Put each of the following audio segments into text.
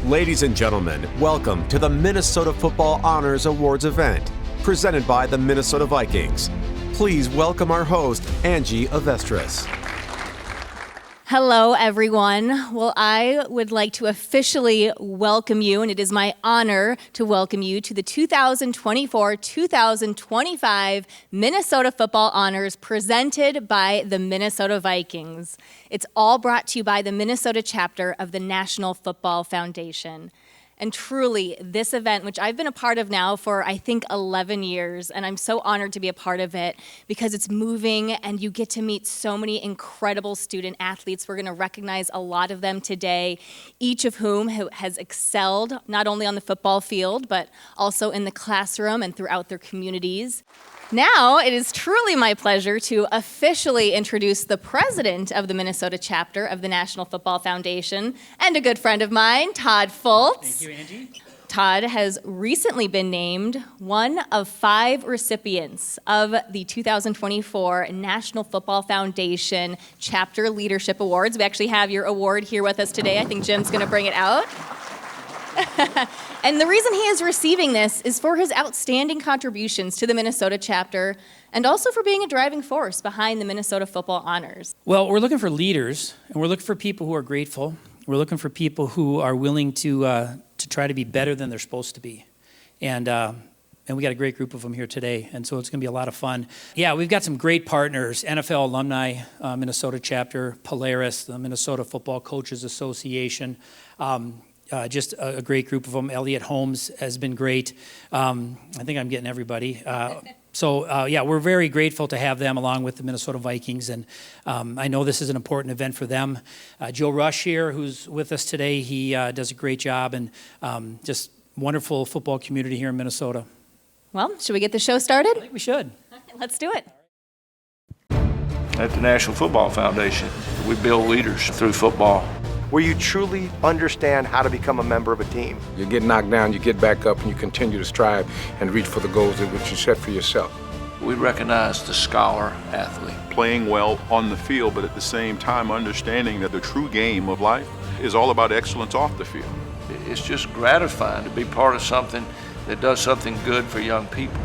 Ladies and gentlemen, welcome to the Minnesota Football Honors Awards event, presented by the Minnesota Vikings. Please welcome our host, Angie Avestris. Hello, everyone. Well, I would like to officially welcome you, and it is my honor to welcome you to the 2024-2025 Minnesota Football Honors presented by the Minnesota Vikings. It's all brought to you by the Minnesota chapter of the National Football Foundation. And truly, this event, which I've been a part of now for, I think, 11 years, and I'm so honored to be a part of it because it's moving and you get to meet so many incredible student athletes. We're going to recognize a lot of them today, each of whom has excelled not only on the football field, but also in the classroom and throughout their communities. Now, it is truly my pleasure to officially introduce the president of the Minnesota chapter of the National Football Foundation and a good friend of mine, Todd Fultz. Thank you, Angie. Todd has recently been named one of 5 recipients of the 2024 National Football Foundation Chapter Leadership Awards. We actually have your award here with us today. I think Jim's going to bring it out. And the reason he is receiving this is for his outstanding contributions to the Minnesota chapter and also for being a driving force behind the Minnesota Football Honors. Well, we're looking for leaders, and we're looking for people who are grateful. We're looking for people who are willing to try to be better than they're supposed to be. And we got a great group of them here today, and so it's going to be a lot of fun. Yeah, we've got some great partners, NFL alumni, Minnesota chapter, Polaris, the Minnesota Football Coaches Association, just a great group of them. Elliot Holmes has been great. I think I'm getting everybody. So we're very grateful to have them along with the Minnesota Vikings. And I know this is an important event for them. Joe Rush here, who's with us today, he does a great job and just wonderful football community here in Minnesota. Well, should we get the show started? I think we should. Let's do it. At the National Football Foundation, we build leaders through football. Where you truly understand how to become a member of a team. You get knocked down, you get back up, and you continue to strive and reach for the goals that which you set for yourself. We recognize the scholar athlete. Playing well on the field, but at the same time understanding that the true game of life is all about excellence off the field. It's just gratifying to be part of something that does something good for young people.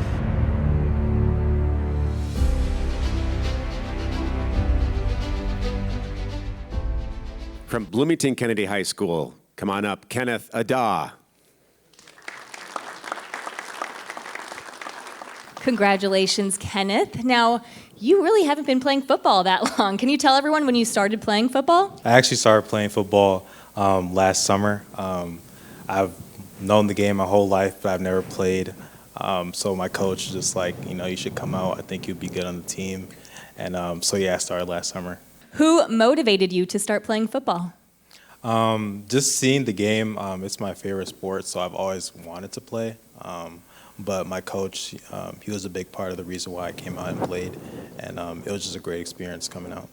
From Bloomington Kennedy High School, come on up, Kenneth Adah. Congratulations, Kenneth. Now, you really haven't been playing football that long. Can you tell everyone when you started playing football? I actually started playing football last summer. I've known the game my whole life, but I've never played. So my coach was just like, you should come out. I think you'd be good on the team. And I started last summer. Who motivated you to start playing football? Just seeing the game. It's my favorite sport, so I've always wanted to play. But my coach, he was a big part of the reason why I came out and played. And it was just a great experience coming out.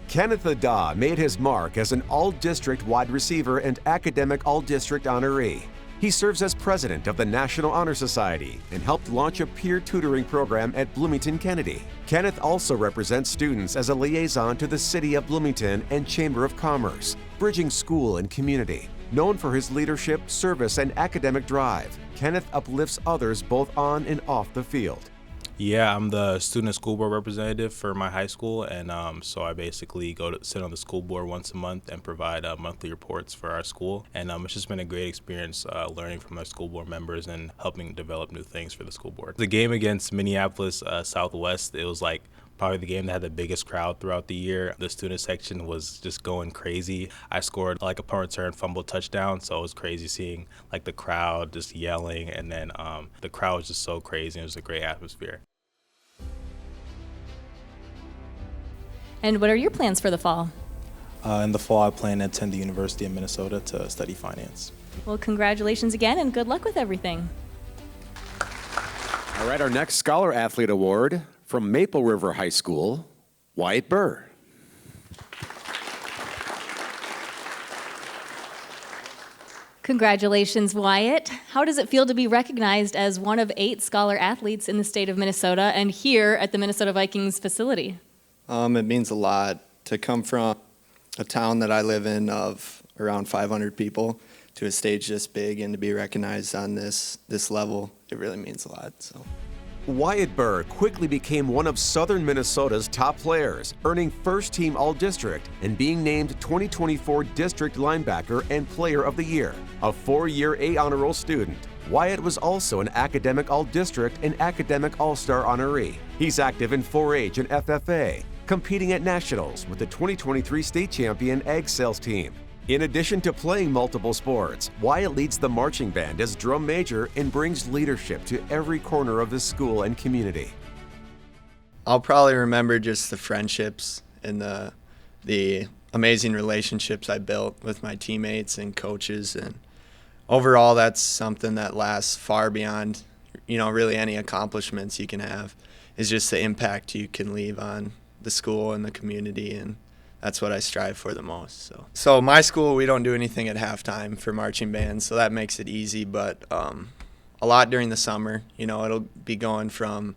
Kenneth Adah made his mark as an all-district wide receiver and academic all-district honoree. He serves as president of the National Honor Society and helped launch a peer tutoring program at Bloomington Kennedy. Kenneth also represents students as a liaison to the City of Bloomington and Chamber of Commerce, bridging school and community. Known for his leadership, service, and academic drive, Kenneth uplifts others both on and off the field. Yeah, I'm the student school board representative for my high school, and so I basically go to sit on the school board once a month and provide monthly reports for our school. And it's just been a great experience learning from our school board members and helping develop new things for the school board. The game against Minneapolis Southwest, it was like probably the game that had the biggest crowd throughout the year. The student section was just going crazy. I scored like a punt return fumble touchdown, so it was crazy seeing like the crowd just yelling, and then the crowd was just so crazy. It was a great atmosphere. And what are your plans for the fall? In the fall, I plan to attend the University of Minnesota to study finance. Well, congratulations again, and good luck with everything. All right, our next Scholar Athlete Award from Maple River High School, Wyatt Burr. Congratulations, Wyatt. How does it feel to be recognized as one of 8 scholar athletes in the state of Minnesota and here at the Minnesota Vikings facility? It means a lot to come from a town that I live in around 500 people to a stage this big and to be recognized on this level, it really means a lot. So. Wyatt Burr quickly became one of Southern Minnesota's top players, earning first-team All-District and being named 2024 District Linebacker and Player of the Year. A 4-year A Honor Roll student, Wyatt was also an Academic All-District and Academic All-Star honoree. He's active in 4-H and FFA, competing at nationals with the 2023 state champion Ag Sales team. In addition to playing multiple sports, Wyatt leads the marching band as drum major and brings leadership to every corner of the school and community. I'll probably remember just the friendships and the amazing relationships I built with my teammates and coaches, and overall that's something that lasts far beyond, really any accomplishments you can have, is just the impact you can leave on the school and the community, and that's what I strive for the most. So my school, we don't do anything at halftime for marching bands, so that makes it easy, but a lot during the summer. It'll be going from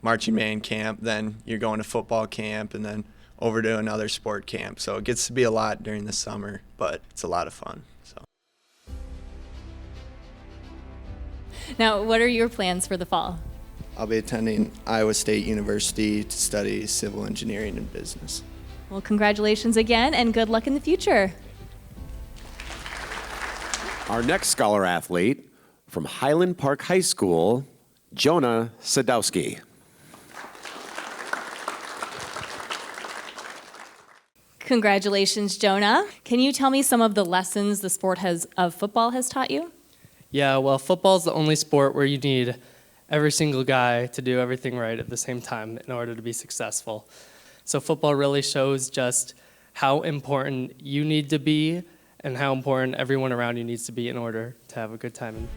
marching band camp, then you're going to football camp, and then over to another sport camp. So it gets to be a lot during the summer, but it's a lot of fun. So. Now, what are your plans for the fall? I'll be attending Iowa State University to study civil engineering and business. Well, congratulations again, and good luck in the future. Our next scholar athlete from Highland Park High School, Jonah Sadowski. Congratulations, Jonah. Can you tell me some of the lessons the sport of football has taught you? Yeah, well, football's the only sport where you need every single guy to do everything right at the same time in order to be successful. So football really shows just how important you need to be and how important everyone around you needs to be in order to have a good time.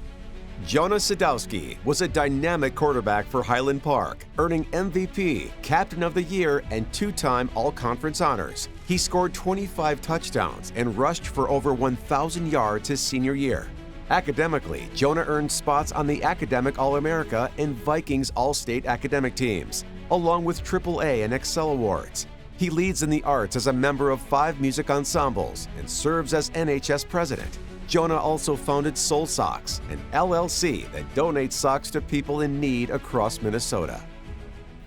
Jonah Sadowski was a dynamic quarterback for Highland Park, earning MVP, Captain of the Year, and 2-time All-Conference honors. He scored 25 touchdowns and rushed for over 1,000 yards his senior year. Academically, Jonah earned spots on the Academic All-America and Vikings All-State academic teams, along with AAA and Excel Awards. He leads in the arts as a member of 5 music ensembles and serves as NHS president. Jonah also founded Soul Socks, an LLC that donates socks to people in need across Minnesota.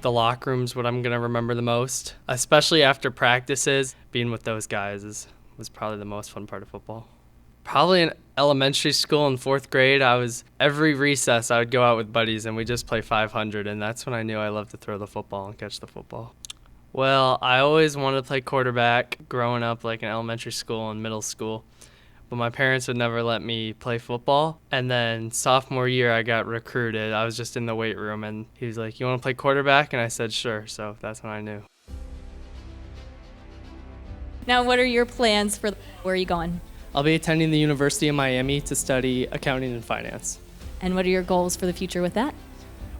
The locker room's what I'm going to remember the most, especially after practices. Being with those guys was probably the most fun part of football. Probably in elementary school in 4th grade, every recess I would go out with buddies and we just play 500, and that's when I knew I loved to throw the football and catch the football. Well, I always wanted to play quarterback growing up, like in elementary school and middle school, but my parents would never let me play football. And then sophomore year, I got recruited. I was just in the weight room, and he was like, "You want to play quarterback?" And I said, "Sure." So that's when I knew. Now, what are your plans for where are you going? I'll be attending the University of Miami to study accounting and finance. And what are your goals for the future with that?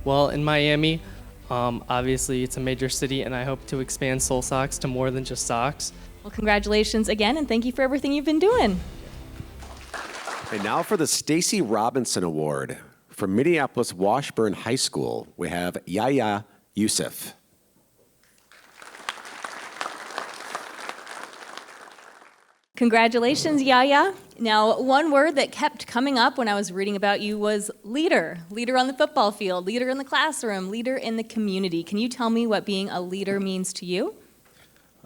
Well, in Miami, obviously it's a major city, and I hope to expand Soul Socks to more than just socks. Well, congratulations again, and thank you for everything you've been doing. And now for the Stacy Robinson Award. From Minneapolis Washburn High School, we have Yahya Yusuf. Congratulations, Yahya. Now, one word that kept coming up when I was reading about you was leader. Leader on the football field, leader in the classroom, leader in the community. Can you tell me what being a leader means to you?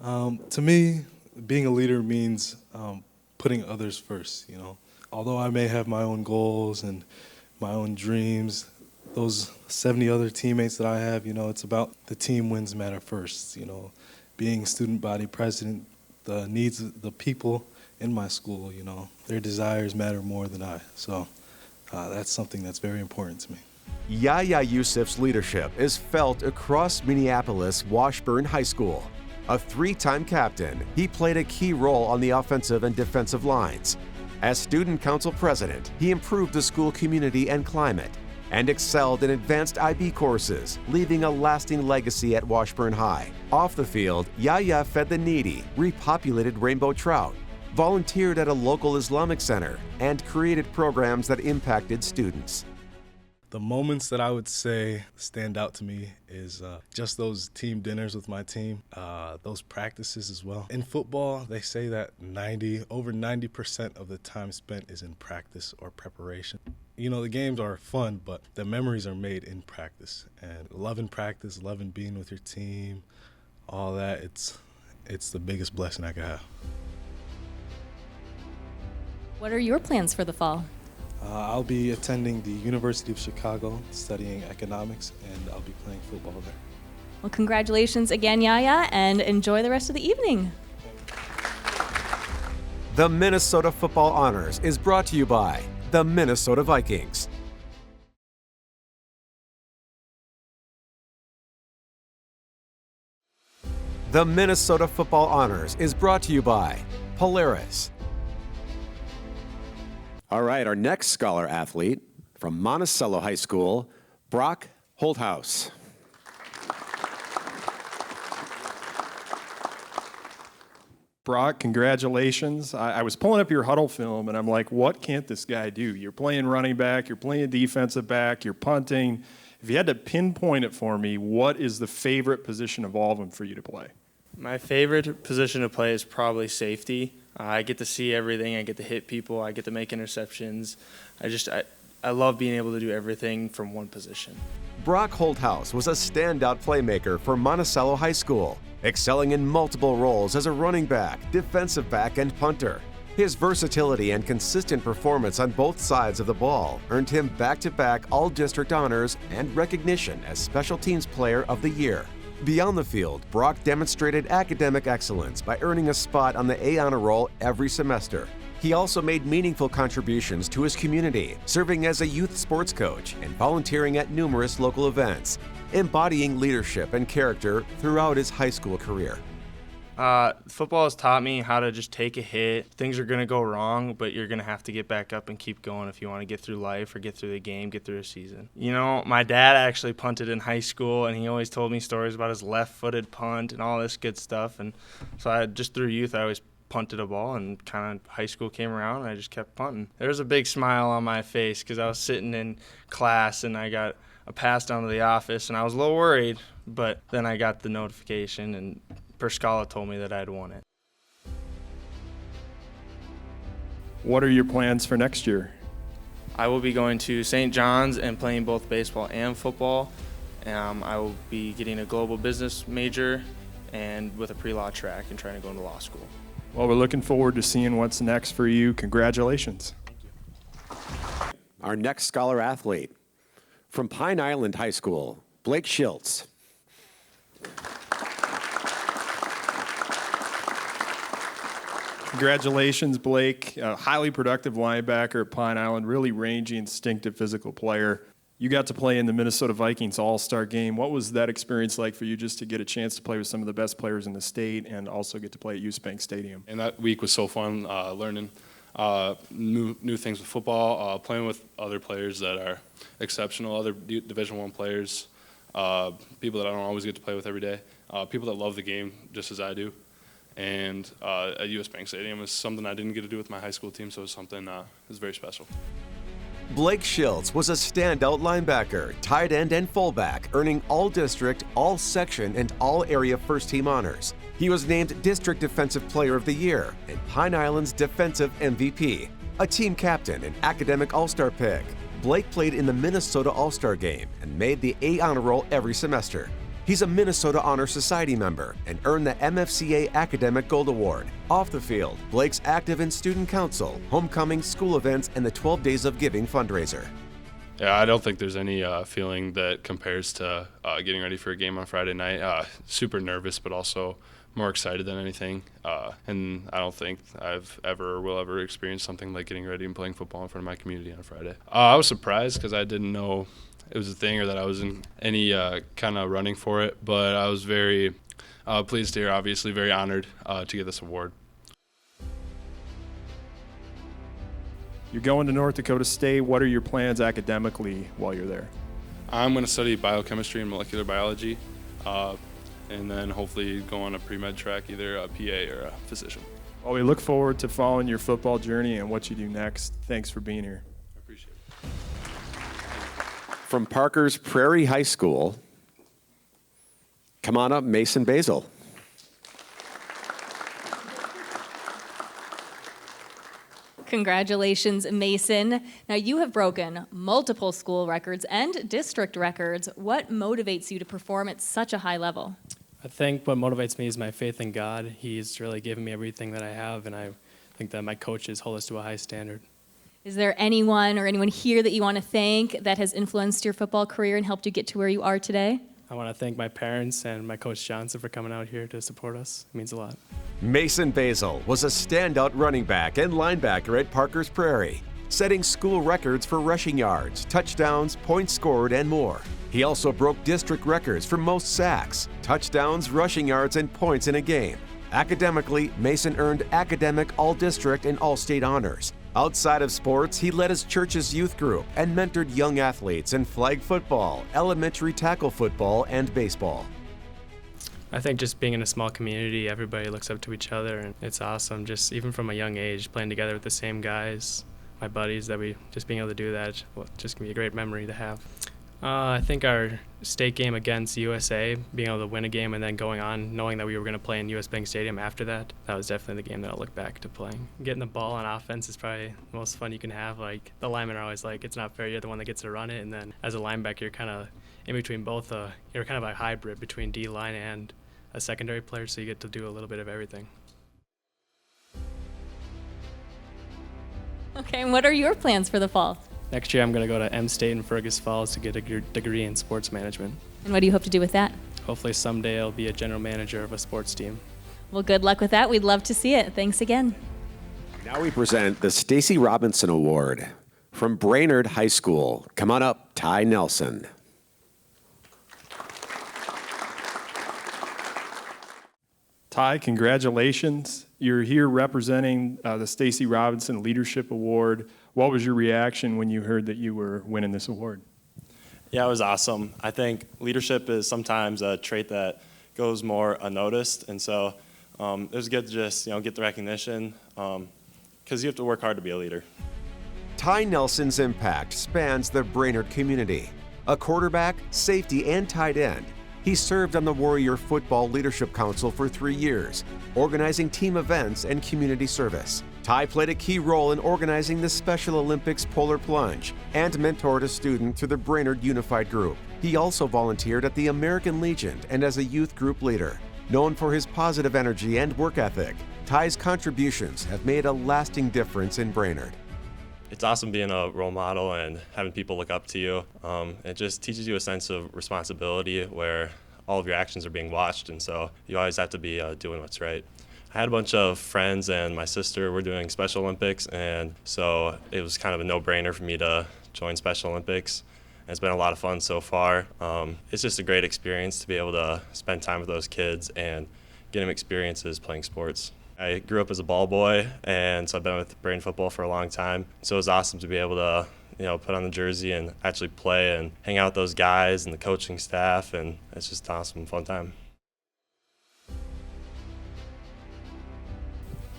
To me, being a leader means putting others first, Although I may have my own goals and my own dreams, those 70 other teammates that I have, it's about the team wins matter first, Being student body president, the needs of the people in my school, their desires matter more than I. So that's something that's very important to me. Yahya Yusuf's leadership is felt across Minneapolis Washburn High School. A 3-time captain, he played a key role on the offensive and defensive lines. As student council president, he improved the school community and climate and excelled in advanced IB courses, leaving a lasting legacy at Washburn High. Off the field, Yahya fed the needy, repopulated rainbow trout, volunteered at a local Islamic center, and created programs that impacted students. The moments that I would say stand out to me is just those team dinners with my team, those practices as well. In football, they say that over 90% of the time spent is in practice or preparation. You know, the games are fun, but the memories are made in practice. And loving practice, loving being with your team, all that, it's the biggest blessing I could have. What are your plans for the fall? I'll be attending the University of Chicago, studying economics, and I'll be playing football there. Well, congratulations again, Yaya, and enjoy the rest of the evening. The Minnesota Football Honors is brought to you by the Minnesota Vikings. The Minnesota Football Honors is brought to you by Polaris. All right, our next scholar athlete from Monticello High School, Brock Holthaus. Brock, congratulations. I was pulling up your huddle film, and I'm like, what can't this guy do? You're playing running back, you're playing defensive back, you're punting. If you had to pinpoint it for me, what is the favorite position of all of them for you to play? My favorite position to play is probably safety. I get to see everything. I get to hit people. I get to make interceptions. I love being able to do everything from one position. Brock Holthaus was a standout playmaker for Monticello High School, excelling in multiple roles as a running back, defensive back, and punter. His versatility and consistent performance on both sides of the ball earned him back-to-back all-district honors and recognition as Special Teams Player of the Year. Beyond the field, Brock demonstrated academic excellence by earning a spot on the A Honor Roll every semester. He also made meaningful contributions to his community, serving as a youth sports coach and volunteering at numerous local events, embodying leadership and character throughout his high school career. Football has taught me how to just take a hit. Things are going to go wrong, but you're going to have to get back up and keep going if you want to get through life or get through the game, get through a season. You know, my dad actually punted in high school, and he always told me stories about his left-footed punt and all this good stuff. And so just through youth, I always punted a ball, and kind of high school came around, and I just kept punting. There was a big smile on my face because I was sitting in class, and I got a pass down to the office, and I was a little worried, but then I got the notification, and Perscala told me that I'd won it. What are your plans for next year? I will be going to St. John's and playing both baseball and football. I will be getting a global business major and with a pre-law track and trying to go into law school. Well, we're looking forward to seeing what's next for you. Congratulations. Our next scholar athlete from Pine Island High School, Blake Schiltz. Congratulations, Blake. A highly productive linebacker at Pine Island, really rangy, instinctive physical player. You got to play in the Minnesota Vikings All-Star game. What was that experience like for you just to get a chance to play with some of the best players in the state and also get to play at US Bank Stadium? And that week was so fun, learning new things with football, playing with other players that are exceptional, other Division I players, people that I don't always get to play with every day, people that love the game just as I do. And at US Bank Stadium is something I didn't get to do with my high school team, so it was something that was very special. Blake Schiltz was a standout linebacker, tight end, and fullback, earning all-district, all-section, and all-area first-team honors. He was named District Defensive Player of the Year and Pine Island's Defensive MVP, a team captain and academic all-star pick. Blake played in the Minnesota All-Star Game and made the A Honor Roll every semester. He's a Minnesota Honor Society member and earned the MFCA Academic Gold Award. Off the field, Blake's active in student council, homecoming, school events, and the 12 Days of Giving fundraiser. Yeah, I don't think there's any feeling that compares to getting ready for a game on Friday night. Super nervous, but also more excited than anything. And I don't think I've ever or will ever experience something like getting ready and playing football in front of my community on a Friday. I was surprised because I didn't know it was a thing or that I was in any kind of running for it, but I was very pleased to hear, obviously very honored to get this award. You're going to North Dakota State. What are your plans academically while you're there? I'm going to study biochemistry and molecular biology, and then hopefully go on a pre-med track, either a PA or a physician. Well, we look forward to following your football journey and what you do next. Thanks for being here. I appreciate it. From Parker's Prairie High School, come on up, Mason Basil. Congratulations, Mason. Now, you have broken multiple school records and district records. What motivates you to perform at such a high level? I think what motivates me is my faith in God. He's really given me everything that I have, and I think that my coaches hold us to a high standard. Is there anyone or anyone here that you want to thank that has influenced your football career and helped you get to where you are today? I want to thank my parents and my coach Johnson for coming out here to support us. It means a lot. Mason Basil was a standout running back and linebacker at Parker's Prairie, setting school records for rushing yards, touchdowns, points scored, and more. He also broke district records for most sacks, touchdowns, rushing yards, and points in a game. Academically, Mason earned academic all-district and all-state honors. Outside of sports, he led his church's youth group and mentored young athletes in flag football, elementary tackle football, and baseball. I think just being in a small community, everybody looks up to each other, and it's awesome. Just even from a young age, playing together with the same guys, my buddies, that we just being able to do that, just can be a great memory to have. I think our state game against USA, being able to win a game and then going on, knowing that we were going to play in US Bank Stadium after that, that was definitely the game that I'll look back to playing. Getting the ball on offense is probably the most fun you can have. Like, the linemen are always like, it's not fair, you're the one that gets to run it, and then as a linebacker, you're kind of in between both. You're kind of a hybrid between D-line and a secondary player, so you get to do a little bit of everything. Okay, and what are your plans for the fall? Next year, I'm going to go to M State in Fergus Falls to get a degree in sports management. And what do you hope to do with that? Hopefully someday I'll be a general manager of a sports team. Well, good luck with that. We'd love to see it. Thanks again. Now we present the Stacy Robinson Award from Brainerd High School. Come on up, Ty Nelson. Ty, congratulations. You're here representing the Stacy Robinson Leadership Award. What was your reaction when you heard that you were winning this award? Yeah, it was awesome. I think leadership is sometimes a trait that goes more unnoticed, and so it was good to just get the recognition because you have to work hard to be a leader. Ty Nelson's impact spans the Brainerd community. A quarterback, safety, and tight end, he served on the Warrior Football Leadership Council for 3 years, organizing team events and community service. Ty played a key role in organizing the Special Olympics Polar Plunge and mentored a student through the Brainerd Unified Group. He also volunteered at the American Legion and as a youth group leader. Known for his positive energy and work ethic, Ty's contributions have made a lasting difference in Brainerd. It's awesome being a role model and having people look up to you. It just teaches you a sense of responsibility where all of your actions are being watched, and so you always have to be doing what's right. I had a bunch of friends and my sister were doing Special Olympics, and so it was kind of a no-brainer for me to join Special Olympics. It's been a lot of fun so far. It's just a great experience to be able to spend time with those kids and get them experiences playing sports. I grew up as a ball boy, and so I've been with Brainerd football for a long time. So it was awesome to be able to put on the jersey and actually play and hang out with those guys and the coaching staff, and it's just an awesome, fun time.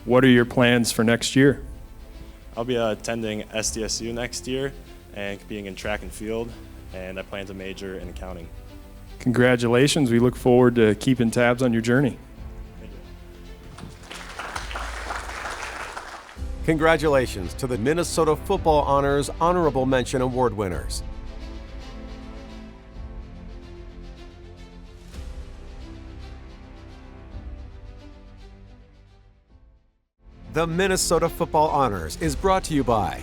What are your plans for next year? I'll be attending SDSU next year and competing in track and field, and I plan to major in accounting. Congratulations. We look forward to keeping tabs on your journey. Congratulations to the Minnesota Football Honors Honorable Mention Award winners. The Minnesota Football Honors is brought to you by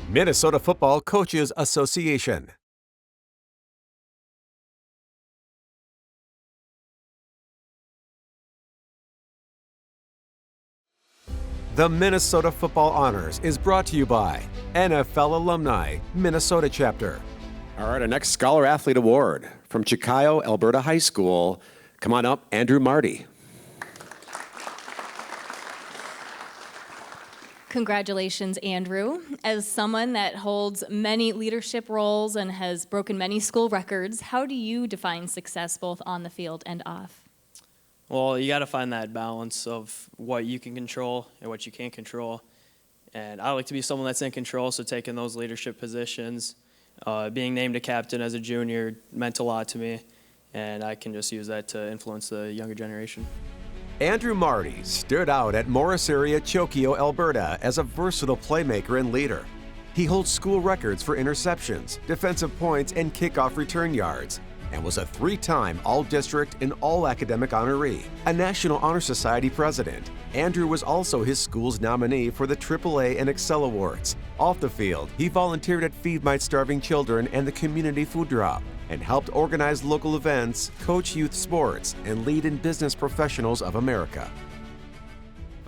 Minnesota Football Coaches Association. The Minnesota Football Honors is brought to you by NFL Alumni, Minnesota Chapter. All right, our next Scholar Athlete Award from Chicao, Alberta High School. Come on up, Andrew Marty. Congratulations, Andrew. As someone that holds many leadership roles and has broken many school records, how do you define success both on the field and off? Well, you got to find that balance of what you can control and what you can't control. And I like to be someone that's in control, so taking those leadership positions, Being named a captain as a junior meant a lot to me, and I can just use that to influence the younger generation. Andrew Marty stood out at Morris area Chokio, Alberta as a versatile playmaker and leader. He holds school records for interceptions, defensive points, and kickoff return yards, and was a 3-time All-District and All-Academic honoree, a National Honor Society president. Andrew was also his school's nominee for the AAA and Excel Awards. Off the field, he volunteered at Feed My Starving Children and the Community Food Drop, and helped organize local events, coach youth sports, and lead in Business Professionals of America.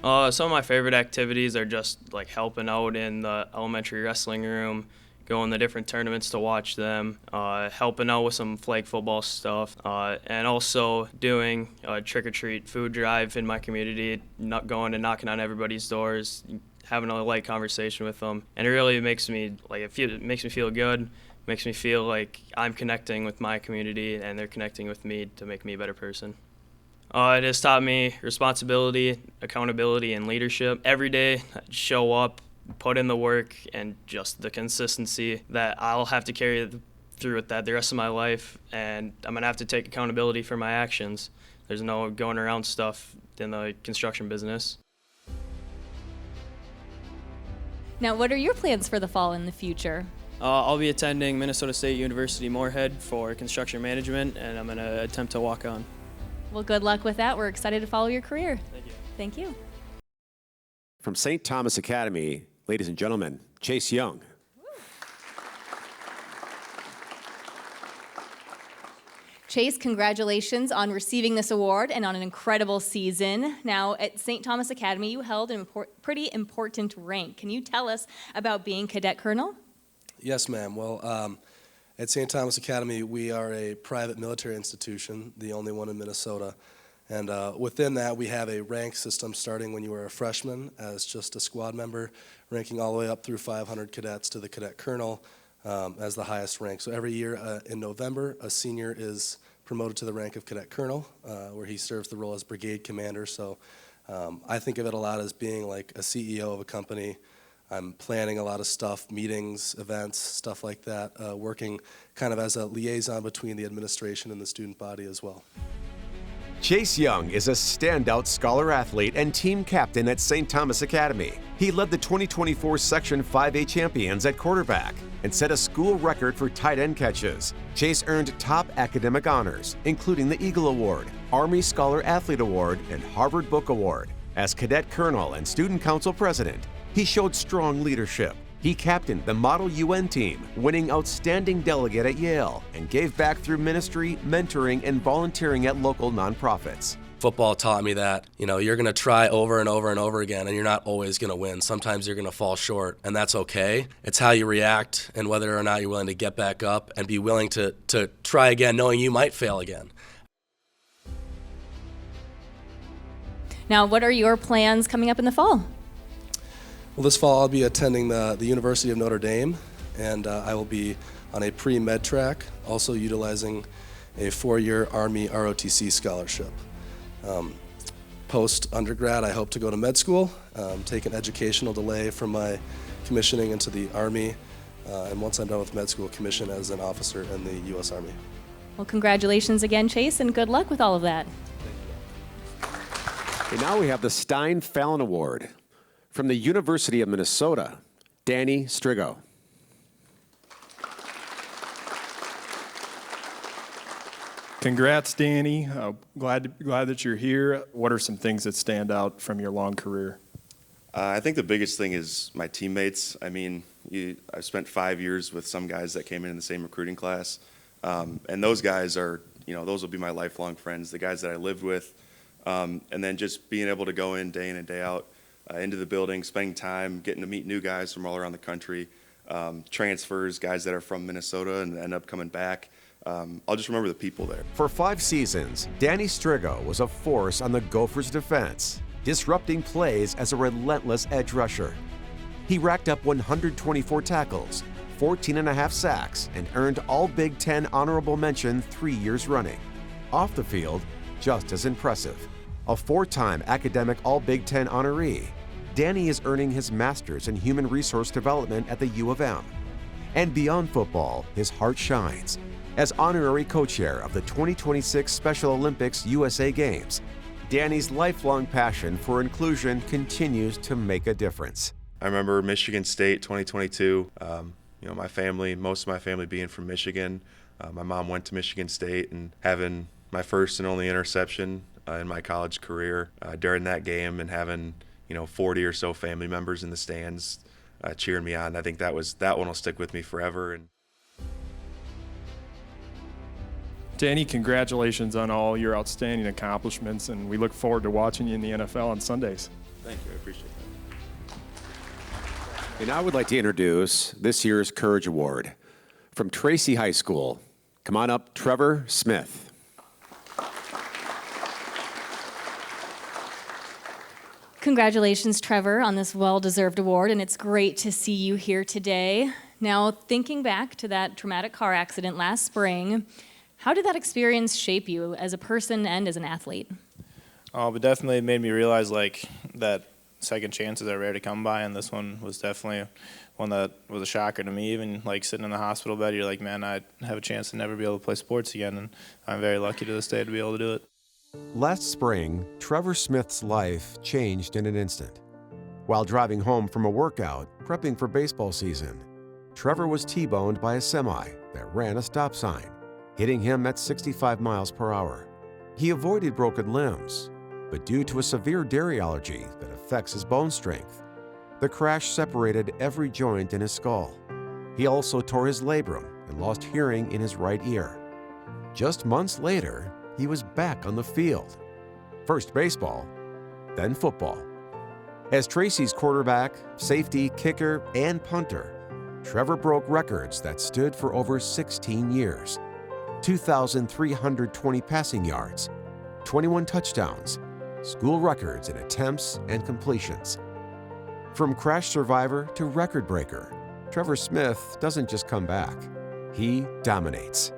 Some of my favorite activities are just like helping out in the elementary wrestling room, going to different tournaments to watch them, helping out with some flag football stuff, and also doing a trick-or-treat food drive in my community, not going and knocking on everybody's doors, having a light conversation with them. And it really makes me it makes me feel good, makes me feel like I'm connecting with my community and they're connecting with me to make me a better person. It has taught me responsibility, accountability, and leadership. Every day, I show up, put in the work, and just the consistency that I'll have to carry through with that the rest of my life, and I'm going to have to take accountability for my actions. There's no going around stuff in the construction business. Now, what are your plans for the fall in the future? I'll be attending Minnesota State University Moorhead for construction management, and I'm going to attempt to walk on. Well, good luck with that. We're excited to follow your career. Thank you. Thank you. From St. Thomas Academy, ladies and gentlemen, Chase Young. Chase, congratulations on receiving this award and on an incredible season. Now, at St. Thomas Academy, you held a pretty important rank. Can you tell us about being Cadet Colonel? Yes, ma'am. Well, at St. Thomas Academy, we are a private military institution, the only one in Minnesota. And within that, we have a rank system starting when you were a freshman as just a squad member, ranking all the way up through 500 cadets to the Cadet Colonel as the highest rank. So every year in November, a senior is promoted to the rank of Cadet Colonel, where he serves the role as brigade commander. So I think of it a lot as being like a CEO of a company. I'm planning a lot of stuff, meetings, events, stuff like that, working kind of as a liaison between the administration and the student body as well. Chase Young is a standout scholar athlete and team captain at St. Thomas Academy. He led the 2024 Section 5A champions at quarterback and set a school record for tight end catches. Chase earned top academic honors, including the Eagle Award, Army Scholar Athlete Award, and Harvard Book Award. As Cadet Colonel and Student Council President, he showed strong leadership. He captained the Model UN team, winning Outstanding Delegate at Yale, and gave back through ministry, mentoring, and volunteering at local nonprofits. Football taught me that, you're going to try over and over and over again, and you're not always going to win. Sometimes you're going to fall short, and that's okay. It's how you react and whether or not you're willing to get back up and be willing to try again, knowing you might fail again. Now, what are your plans coming up in the fall? Well, this fall I'll be attending the University of Notre Dame, and I will be on a pre-med track, also utilizing a 4-year Army ROTC scholarship. Post-undergrad, I hope to go to med school, take an educational delay from my commissioning into the Army, and once I'm done with med school, commission as an officer in the U.S. Army. Well, congratulations again, Chase, and good luck with all of that. And now we have the Stein Fallon Award. From the University of Minnesota, Danny Strigo. Congrats, Danny. Glad that you're here. What are some things that stand out from your long career? I think the biggest thing is my teammates. I mean, I've spent 5 years with some guys that came in the same recruiting class, and those guys are, those will be my lifelong friends, the guys that I lived with, and then just being able to go in and day out, into the building, spending time, getting to meet new guys from all around the country, transfers, guys that are from Minnesota and end up coming back. I'll just remember the people there. For 5 seasons, Danny Strigo was a force on the Gophers' defense, disrupting plays as a relentless edge rusher. He racked up 124 tackles, 14.5 sacks, and earned all Big Ten honorable mention 3 years running. Off the field, just as impressive. A 4-time academic All-Big Ten honoree, Danny is earning his master's in human resource development at the U of M. And beyond football, his heart shines. As honorary co-chair of the 2026 Special Olympics USA Games, Danny's lifelong passion for inclusion continues to make a difference. I remember Michigan State 2022. My family, most of my family being from Michigan. My mom went to Michigan State, and having my first and only interception in my college career during that game, and having 40 or so family members in the stands cheering me on. I think that one will stick with me forever. And Danny, congratulations on all your outstanding accomplishments, and we look forward to watching you in the NFL on Sundays. Thank you, I appreciate that. And I would like to introduce this year's Courage Award from Tracy High School. Come on up, Trevor Smith. Congratulations, Trevor, on this well-deserved award, and it's great to see you here today. Now, thinking back to that traumatic car accident last spring, how did that experience shape you as a person and as an athlete? It definitely made me realize that second chances are rare to come by, and this one was definitely one that was a shocker to me. Even sitting in the hospital bed, you're like, man, I have a chance to never be able to play sports again, and I'm very lucky to this day to be able to do it. Last spring, Trevor Smith's life changed in an instant. While driving home from a workout, prepping for baseball season, Trevor was T-boned by a semi that ran a stop sign, hitting him at 65 miles per hour. He avoided broken limbs, but due to a severe dairy allergy that affects his bone strength, the crash separated every joint in his skull. He also tore his labrum and lost hearing in his right ear. Just months later, he was back on the field. First baseball, then football. As Tracy's quarterback, safety, kicker, and punter, Trevor broke records that stood for over 16 years. 2,320 passing yards, 21 touchdowns, school records in attempts and completions. From crash survivor to record breaker, Trevor Smith doesn't just come back, he dominates.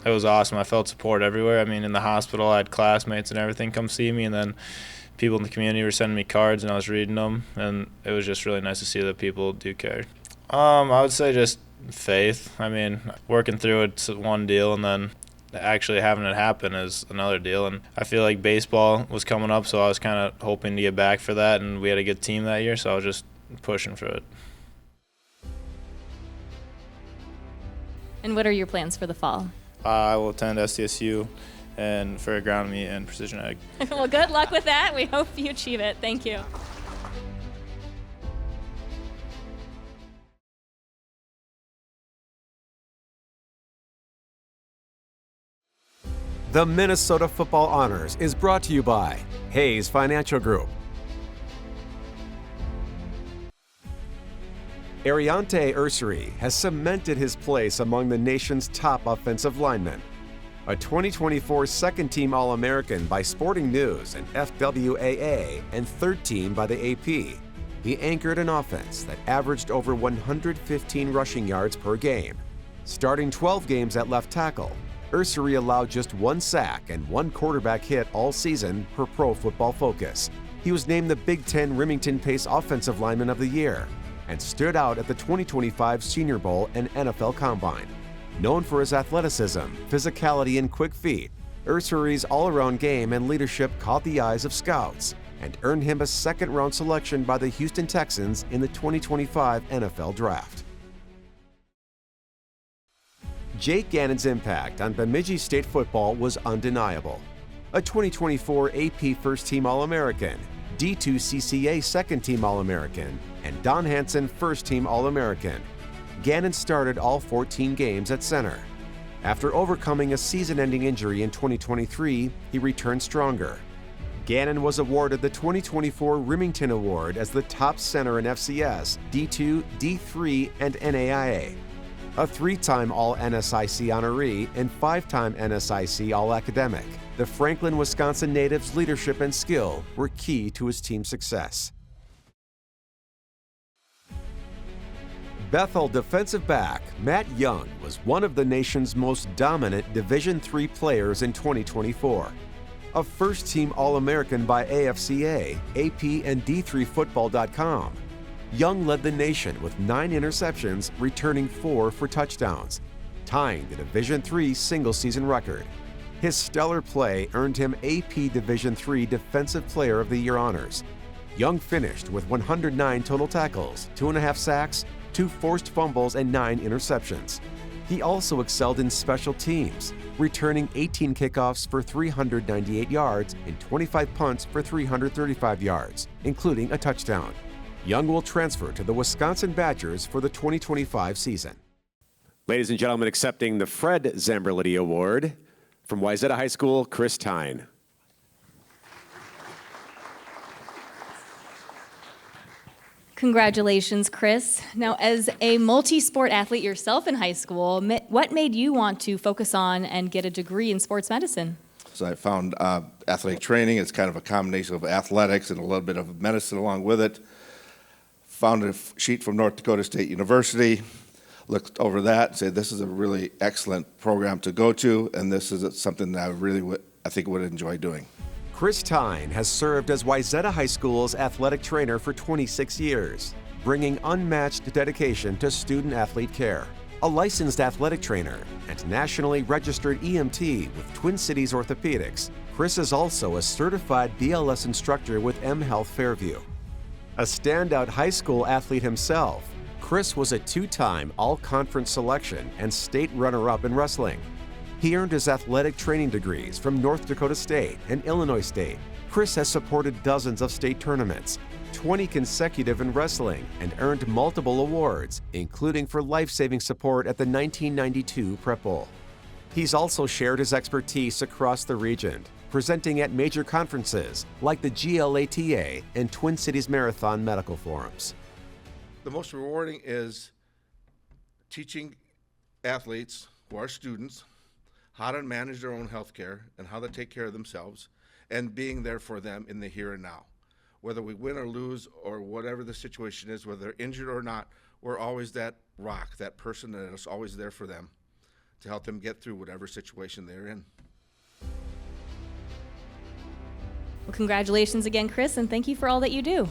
It was awesome. I felt support everywhere. I mean, in the hospital, I had classmates and everything come see me, and then people in the community were sending me cards, and I was reading them, and it was just really nice to see that people do care. I would say just faith. I mean, working through it's one deal, and then actually having it happen is another deal. And I feel like baseball was coming up, so I was kind of hoping to get back for that, and we had a good team that year, so I was just pushing for it. And what are your plans for the fall? I will attend SDSU and for agronomy and precision ag. Well, good luck with that. We hope you achieve it. Thank you. The Minnesota Football Honors is brought to you by Hayes Financial Group, Ariante Ursary has cemented his place among the nation's top offensive linemen. A 2024 second-team All-American by Sporting News and FWAA and third team by the AP, he anchored an offense that averaged over 115 rushing yards per game. Starting 12 games at left tackle, Ursary allowed just 1 sack and 1 quarterback hit all season per Pro Football Focus. He was named the Big Ten Remington Pace Offensive Lineman of the Year and stood out at the 2025 Senior Bowl and NFL Combine. Known for his athleticism, physicality, and quick feet, Ursary's all-around game and leadership caught the eyes of scouts and earned him a second-round selection by the Houston Texans in the 2025 NFL Draft. Jake Gannon's impact on Bemidji State football was undeniable. A 2024 AP First Team All-American, D2 CCA Second Team All-American, and Don Hansen First Team All-American, Gannon started all 14 games at center. After overcoming a season-ending injury in 2023, he returned stronger. Gannon was awarded the 2024 Remington Award as the top center in FCS, D2, D3, and NAIA. A 3-time All-NSIC honoree and 5-time NSIC All-Academic, the Franklin, Wisconsin native's leadership and skill were key to his team's success. Bethel defensive back Matt Young was one of the nation's most dominant Division III players in 2024. A first-team All-American by AFCA, AP, and D3Football.com. Young led the nation with 9 interceptions, returning 4 for touchdowns, tying the Division III single-season record. His stellar play earned him AP Division III Defensive Player of the Year honors. Young finished with 109 total tackles, 2.5 sacks, 2 forced fumbles, and 9 interceptions. He also excelled in special teams, returning 18 kickoffs for 398 yards and 25 punts for 335 yards, including a touchdown. Young will transfer to the Wisconsin Badgers for the 2025 season. Ladies and gentlemen, accepting the Fred Zamberlitti Award from Wayzata High School, Chris Tyne. Congratulations, Chris. Now, as a multi-sport athlete yourself in high school, what made you want to focus on and get a degree in sports medicine? So I found athletic training. It's kind of a combination of athletics and a little bit of medicine along with it. Found a sheet from North Dakota State University, looked over that and said, this is a really excellent program to go to, and this is something that I think would enjoy doing. Chris Tyne has served as Wayzata High School's athletic trainer for 26 years, bringing unmatched dedication to student-athlete care. A licensed athletic trainer and nationally registered EMT with Twin Cities Orthopedics, Chris is also a certified BLS instructor with M Health Fairview. A standout high school athlete himself, Chris was a 2-time all-conference selection and state runner-up in wrestling. He earned his athletic training degrees from North Dakota State and Illinois State. Chris has supported dozens of state tournaments, 20 consecutive in wrestling, and earned multiple awards, including for life-saving support at the 1992 Prep Bowl. He's also shared his expertise across the region, presenting at major conferences like the GLATA and Twin Cities Marathon Medical Forums. The most rewarding is teaching athletes who are students how to manage their own health care and how to take care of themselves, and being there for them in the here and now. Whether we win or lose or whatever the situation is, whether they're injured or not, we're always that rock, that person that is always there for them to help them get through whatever situation they're in. Well, congratulations again, Chris, and thank you for all that you do.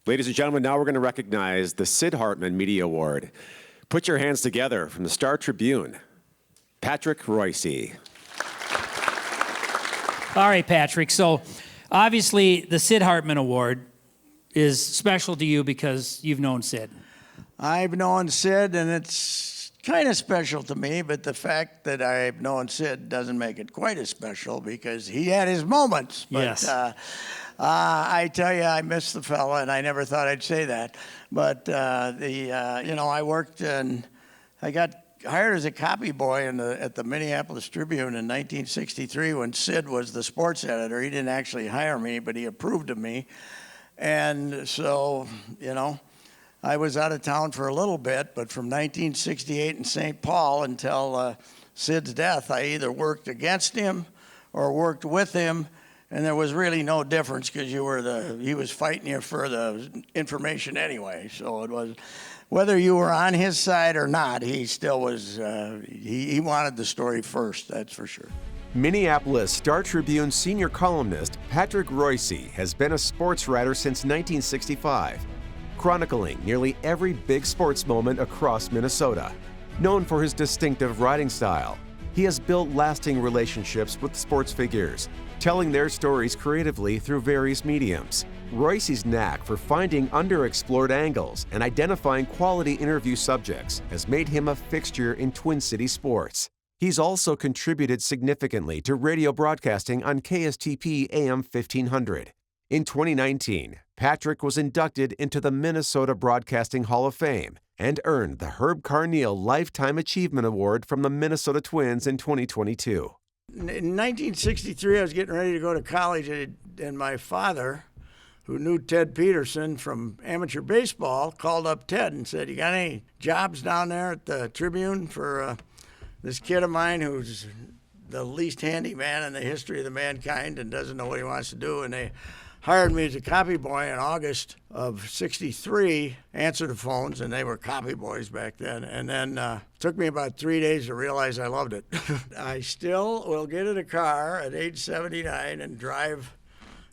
Ladies and gentlemen, now we're going to recognize the Sid Hartman Media Award. Put your hands together from the Star Tribune, Patrick Royce. All right, Patrick. So obviously the Sid Hartman Award is special to you because you've known Sid. I've known Sid, and it's kind of special to me, but the fact that I've known Sid doesn't make it quite as special because he had his moments. But, yes. I tell you, I miss the fella, and I never thought I'd say that. But I worked and I got hired as a copy boy at the Minneapolis Tribune in 1963 when Sid was the sports editor. He didn't actually hire me, but he approved of me. And so, I was out of town for a little bit, but from 1968 in St. Paul until Sid's death, I either worked against him or worked with him. And there was really no difference because he was fighting you for the information anyway. So it was, whether you were on his side or not, he still was, he wanted the story first, that's for sure. Minneapolis Star Tribune senior columnist Patrick Royce has been a sports writer since 1965, chronicling nearly every big sports moment across Minnesota. Known for his distinctive writing style, he has built lasting relationships with sports figures, telling their stories creatively through various mediums. Royce's knack for finding underexplored angles and identifying quality interview subjects has made him a fixture in Twin Cities sports. He's also contributed significantly to radio broadcasting on KSTP AM 1500. In 2019, Patrick was inducted into the Minnesota Broadcasting Hall of Fame and earned the Herb Carneal Lifetime Achievement Award from the Minnesota Twins in 2022. In 1963, I was getting ready to go to college, and my father, who knew Ted Peterson from amateur baseball, called up Ted and said, "You got any jobs down there at the Tribune for this kid of mine who's the least handy man in the history of the mankind and doesn't know what he wants to do?" And hired me as a copy boy in August of '63, answered the phones, and they were copy boys back then. And then took me about 3 days to realize I loved it. I still will get in a car at age 79 and drive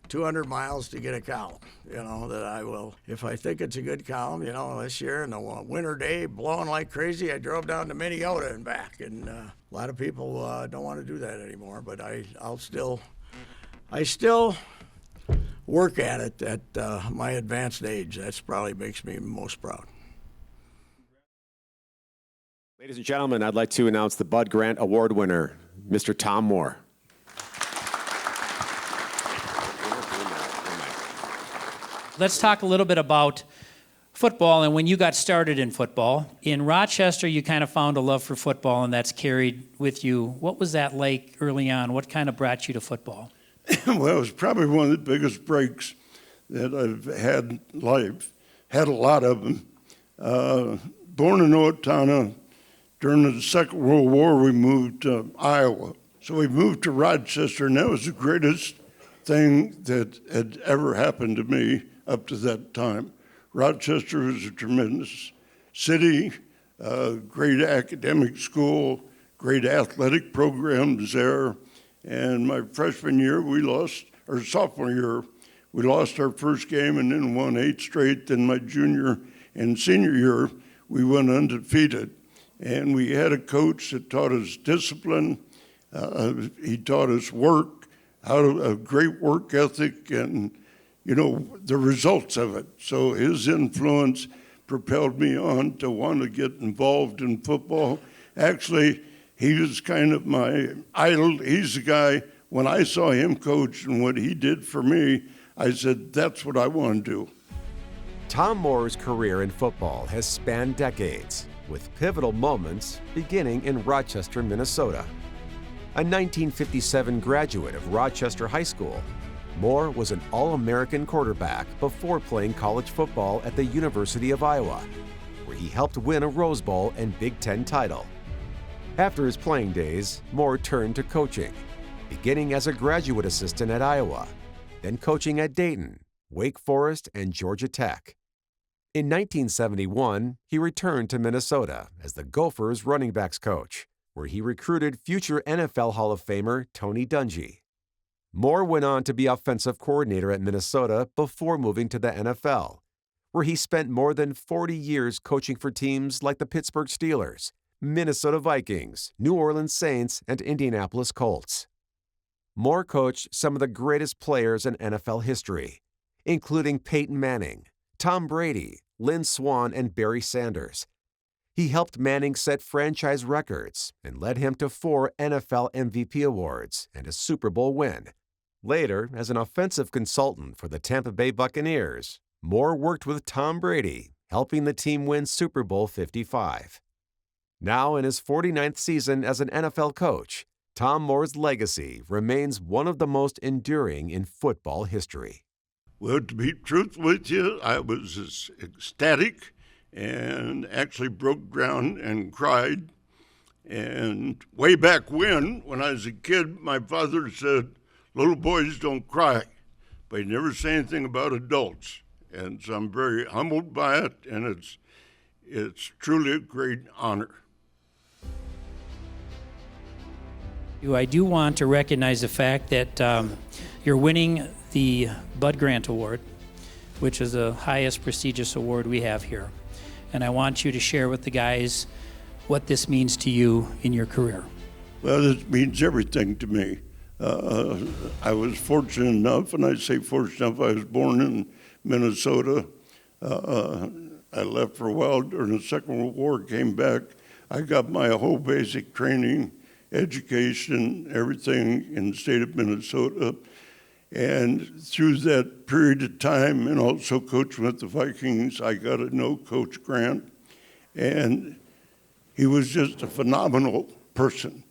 200 miles to get a column, that I will. If I think it's a good column, this year in the winter day, blowing like crazy, I drove down to Minnesota and back. And a lot of people don't want to do that anymore, but I still work at it at my advanced age. That's probably makes me most proud. Ladies and gentlemen, I'd like to announce the Bud Grant Award winner, Mr. Tom Moore. Let's talk a little bit about football and when you got started in football. In Rochester, you kind of found a love for football, and that's carried with you. What was that like early on? What kind of brought you to football? Well, it was probably one of the biggest breaks that I've had in life. Had a lot of them. Born in Owatonna, during the Second World War, we moved to Iowa. So we moved to Rochester, and that was the greatest thing that had ever happened to me up to that time. Rochester was a tremendous city, great academic school, great athletic programs there. And my freshman year, sophomore year, we lost our first game and then won 8 straight. Then my junior and senior year, we went undefeated. And we had a coach that taught us discipline. He taught us work, a great work ethic, and the results of it. So his influence propelled me on to want to get involved in football. Actually, he was kind of my idol. He's the guy, when I saw him coach and what he did for me, I said, that's what I want to do. Tom Moore's career in football has spanned decades, with pivotal moments beginning in Rochester, Minnesota. A 1957 graduate of Rochester High School, Moore was an All-American quarterback before playing college football at the University of Iowa, where he helped win a Rose Bowl and Big Ten title. After his playing days, Moore turned to coaching, beginning as a graduate assistant at Iowa, then coaching at Dayton, Wake Forest, and Georgia Tech. In 1971, he returned to Minnesota as the Gophers running backs coach, where he recruited future NFL Hall of Famer Tony Dungy. Moore went on to be offensive coordinator at Minnesota before moving to the NFL, where he spent more than 40 years coaching for teams like the Pittsburgh Steelers, Minnesota Vikings, New Orleans Saints, and Indianapolis Colts. Moore coached some of the greatest players in NFL history, including Peyton Manning, Tom Brady, Lynn Swann, and Barry Sanders. He helped Manning set franchise records and led him to 4 NFL MVP awards and a Super Bowl win. Later, as an offensive consultant for the Tampa Bay Buccaneers, Moore worked with Tom Brady, helping the team win Super Bowl 55. Now in his 49th season as an NFL coach, Tom Moore's legacy remains one of the most enduring in football history. Well, to be truthful with you, I was ecstatic and actually broke down and cried. And way back when I was a kid, my father said, little boys don't cry, but he never said anything about adults. And so I'm very humbled by it, and it's truly a great honor. I do want to recognize the fact that you're winning the Bud Grant Award, which is the highest prestigious award we have here. And I want you to share with the guys what this means to you in your career. Well, it means everything to me. I was fortunate enough, and I say fortunate enough, I was born in Minnesota. I left for a while during the Second World War, came back. I got my whole basic training, education, everything in the state of Minnesota. And through that period of time, and also coaching with the Vikings, I got to know Coach Grant. And he was just a phenomenal person.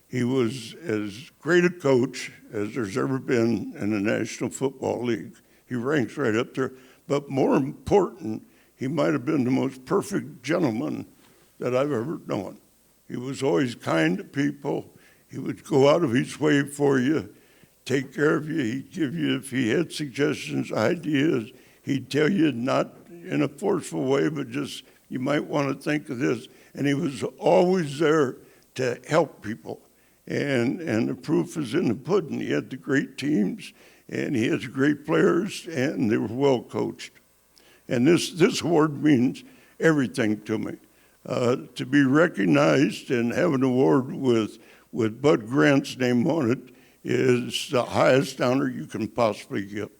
He was as great a coach as there's ever been in the National Football League. He ranks right up there. But more important, he might have been the most perfect gentleman that I've ever known. He was always kind to people. He would go out of his way for you, take care of you. He'd give you, if he had suggestions, ideas, he'd tell you not in a forceful way, but just, you might want to think of this. And he was always there to help people. And the proof is in the pudding. He had the great teams, and he has great players, and they were well coached. And this award means everything to me. To be recognized and have an award with Bud Grant's name on it is the highest honor you can possibly get.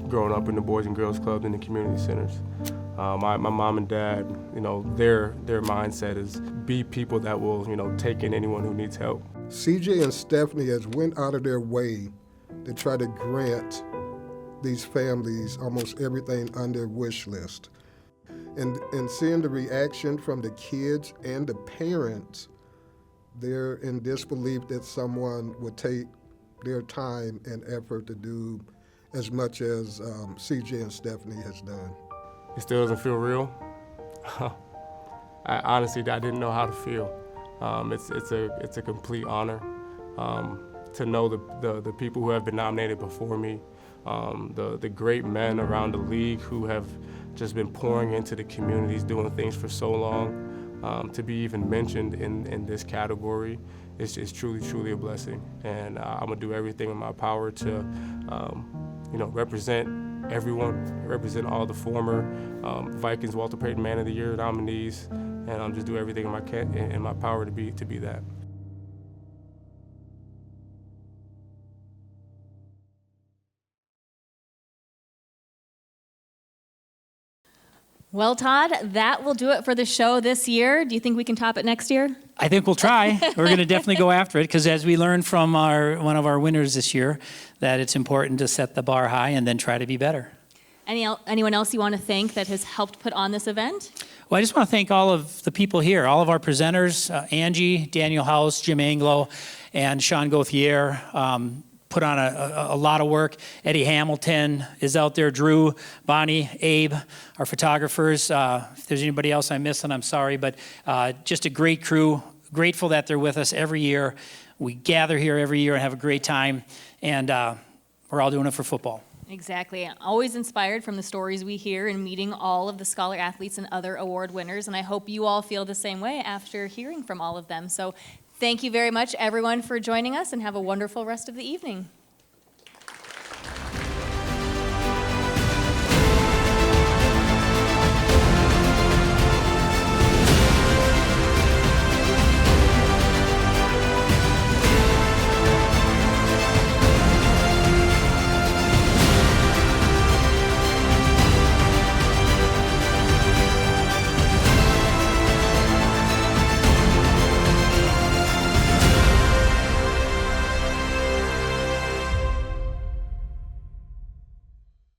Growing up in the Boys and Girls Club and the community centers, my mom and dad, their mindset is be people that will, take in anyone who needs help. CJ and Stephanie has went out of their way to try to grant these families almost everything on their wish list. And seeing the reaction from the kids and the parents, they're in disbelief that someone would take their time and effort to do as much as CJ and Stephanie has done. It still doesn't feel real. Honestly, I didn't know how to feel. It's a complete honor to know the people who have been nominated before me, the great men around the league who have just been pouring into the communities, doing things for so long. To be even mentioned in this category is truly a blessing. And I'm gonna do everything in my power to represent everyone, represent all the former Vikings Walter Payton Man of the Year nominees, and just do everything in my power to be that. Well, Todd, that will do it for the show this year. Do you think we can top it next year? I think we'll try. We're going to definitely go after it because as we learned from one of our winners this year, that it's important to set the bar high and then try to be better. Anyone else you want to thank that has helped put on this event? Well, I just want to thank all of the people here, all of our presenters, Angie, Daniel House, Jim Anglo, and Sean Gauthier. Put on a lot of work. Eddie Hamilton is out there, Drew, Bonnie, Abe, our photographers. If there's anybody else I missed, then I'm sorry, but just a great crew. Grateful that they're with us every year. We gather here every year and have a great time, and we're all doing it for football. Exactly. Always inspired from the stories we hear and meeting all of the scholar athletes and other award winners, and I hope you all feel the same way after hearing from all of them. So thank you very much, everyone, for joining us, and have a wonderful rest of the evening.